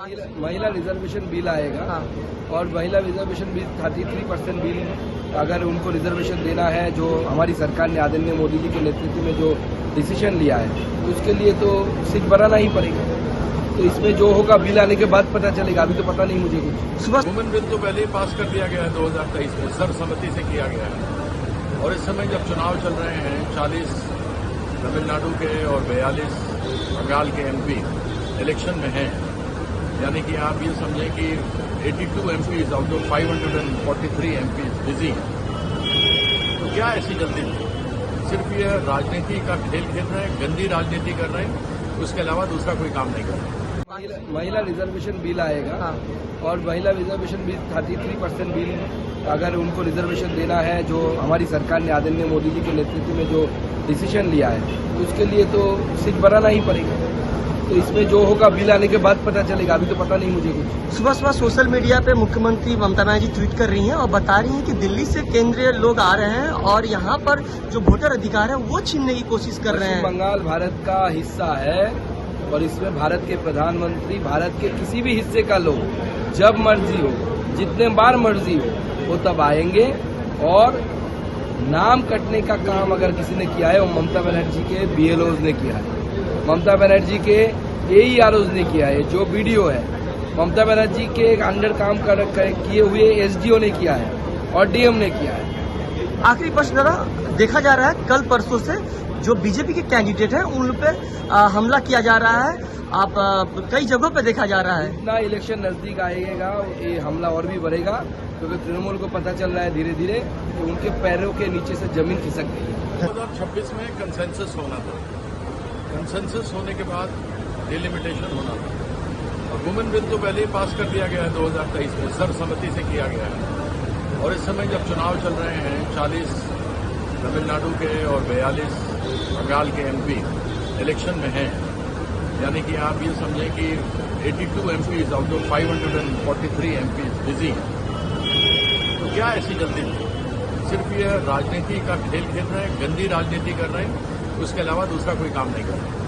महिला reservation bill आएगा। हाँ। और महिला रिजर्वेशन बिल 33% बिल अगर उनको रिजर्वेशन देना है, जो हमारी सरकार ने आदरणीय मोदी जी के नेतृत्व में जो डिसीजन लिया है, तो उसके लिए तो सीट बनाना ही पड़ेगा। तो इसमें जो होगा बिल आने के बाद पता चलेगा, अभी तो पता नहीं मुझे कुछ। सुबह वुमेन बिल तो पहले ही पास कर दिया गया है 2023 में, सर्वसम्मति से किया गया है। और इस समय जब चुनाव चल रहे हैं, 40 तमिलनाडु के और 42 बंगाल के एमपी इलेक्शन में हैं, यानी कि आप ये समझें कि 82 MPs out of 543 MPs busy हैं। तो क्या ऐसी जल्दी थी? सिर्फ ये राजनीति का खेल खेल रहे हैं, गंदी राजनीति कर रहे हैं, उसके अलावा दूसरा कोई काम नहीं कर रहे। महिला रिजर्वेशन बिल आएगा। हाँ। और महिला रिजर्वेशन बिल 33% बिल अगर उनको रिजर्वेशन देना है, जो हमारी सरकार ने आदरणीय मोदी जी के नेतृत्व में जो डिसीजन लिया है, तो उसके लिए तो सीट बनाना ही पड़ेगा। तो इसमें जो होगा बिल आने के बाद पता चलेगा, अभी तो पता नहीं मुझे कुछ। सुबह सुबह सोशल मीडिया पे मुख्यमंत्री ममता बनर्जी ट्वीट कर रही हैं और बता रही हैं कि दिल्ली से केंद्रीय लोग आ रहे हैं और यहाँ पर जो वोटर अधिकार है वो छीनने की कोशिश कर रहे पश्चिम हैं। बंगाल भारत का हिस्सा है और इसमें भारत के प्रधानमंत्री भारत के किसी भी हिस्से का लोग जब मर्जी हो, जितने बार मर्जी हो, वो तब आएंगे। और नाम कटने का काम अगर किसी ने किया है, वो ममता बनर्जी के BLOs ने किया है, ममता बनर्जी के AEROs ने किया है। जो वीडियो है ममता बनर्जी के अंडर काम किए हुए SDO ने किया है और DM ने किया है। आखिरी प्रश्न दादा, देखा जा रहा है कल परसों से जो बीजेपी के कैंडिडेट हैं उन पे हमला किया जा रहा है, आप कई जगहों पे देखा जा रहा है। जितना इलेक्शन नजदीक आएगा ये हमला और भी बढ़ेगा, क्योंकि तृणमूल को पता चल रहा है धीरे धीरे कि उनके पैरों के नीचे से जमीन खिसक गई है। 2026 में कंसेंसस होना था, कंसेंसस होने के बाद डिलिमिटेशन होना था। और वुमेन बिल तो पहले ही पास कर दिया गया है 2023 में, सर्वसम्मति से किया गया है। और इस समय जब चुनाव चल रहे हैं, 40 तमिलनाडु के और 42 बंगाल के एमपी इलेक्शन में हैं, यानी कि आप ये समझें कि 82 MPs out of 543 MPs busy हैं। तो क्या ऐसी जल्दी थी? सिर्फ ये राजनीति का खेल खेल रहे हैं, गंदी राजनीति कर रहे हैं, उसके अलावा दूसरा कोई काम नहीं कर रहे।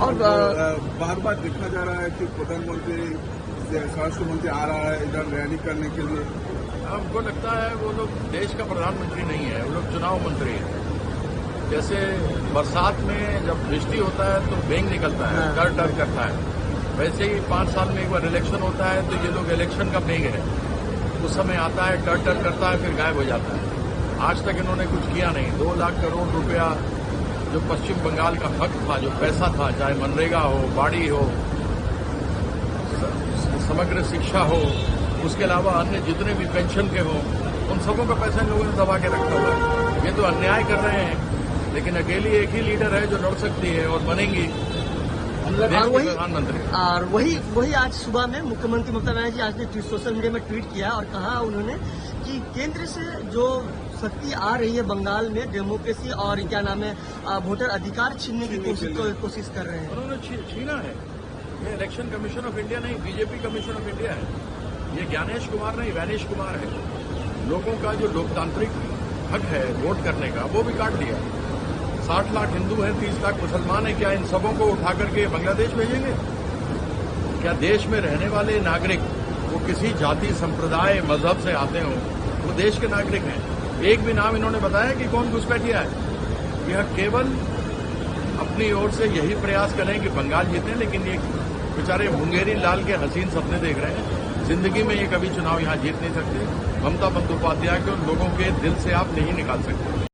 और बार बार देखा जा रहा है कि प्रधानमंत्री स्वास्थ्य मंत्री आ रहा है इधर रैली करने के लिए। हमको लगता है वो लोग देश का प्रधानमंत्री नहीं है, वो लोग चुनाव मंत्री हैं। जैसे बरसात में जब वृष्टि होता है तो बेंग निकलता है, डर डर करता है, वैसे ही 5 साल में एक बार इलेक्शन होता है तो ये लोग इलेक्शन का बेंग है। उस समय आता है, डर डर करता है, फिर गायब हो जाता है। आज तक इन्होंने कुछ किया नहीं। 2 लाख करोड़ रुपया जो पश्चिम बंगाल का हक था, जो पैसा था, चाहे मनरेगा हो, बाड़ी हो, समग्र शिक्षा हो, उसके अलावा अन्य जितने भी पेंशन के हो, उन सबों का पैसा इन लोगों ने दबा के रखा हुआ है। ये तो अन्याय कर रहे हैं। लेकिन अकेली एक ही लीडर है जो लड़ सकती है और बनेंगी प्रधानमंत्री। और वही आज सुबह में मुख्यमंत्री ममता बनर्जी आज ने सोशल मीडिया में ट्वीट किया और कहा उन्होंने कि केंद्र से जो शक्ति आ रही है बंगाल में, डेमोक्रेसी और क्या नाम है, वोटर अधिकार छीनने की कोशिश कर रहे हैं। उन्होंने छीना है। ये इलेक्शन कमीशन ऑफ इंडिया नहीं, बीजेपी कमीशन ऑफ इंडिया है। ये ज्ञानेश कुमार नहीं, वैनेश कुमार है। लोगों का जो लोकतांत्रिक हक है वोट करने का, वो भी काट दिया। 60 लाख हिंदू हैं, 30 लाख मुसलमान हैं, क्या इन सबों को उठा करके बांग्लादेश भेजेंगे? क्या देश में रहने वाले नागरिक, वो किसी जाति, संप्रदाय, मजहब से आते हों, वो देश के नागरिक हैं? एक भी नाम इन्होंने बताया कि कौन घुसपैठिया है? यह केवल अपनी ओर से यही प्रयास करें कि बंगाल जीते, लेकिन ये बेचारे मुंगेरी लाल के हसीन सपने देख रहे हैं। जिंदगी में ये कभी चुनाव यहां जीत नहीं सकते। ममता बंदोपाध्याय को लोगों के दिल से आप नहीं निकाल सकते।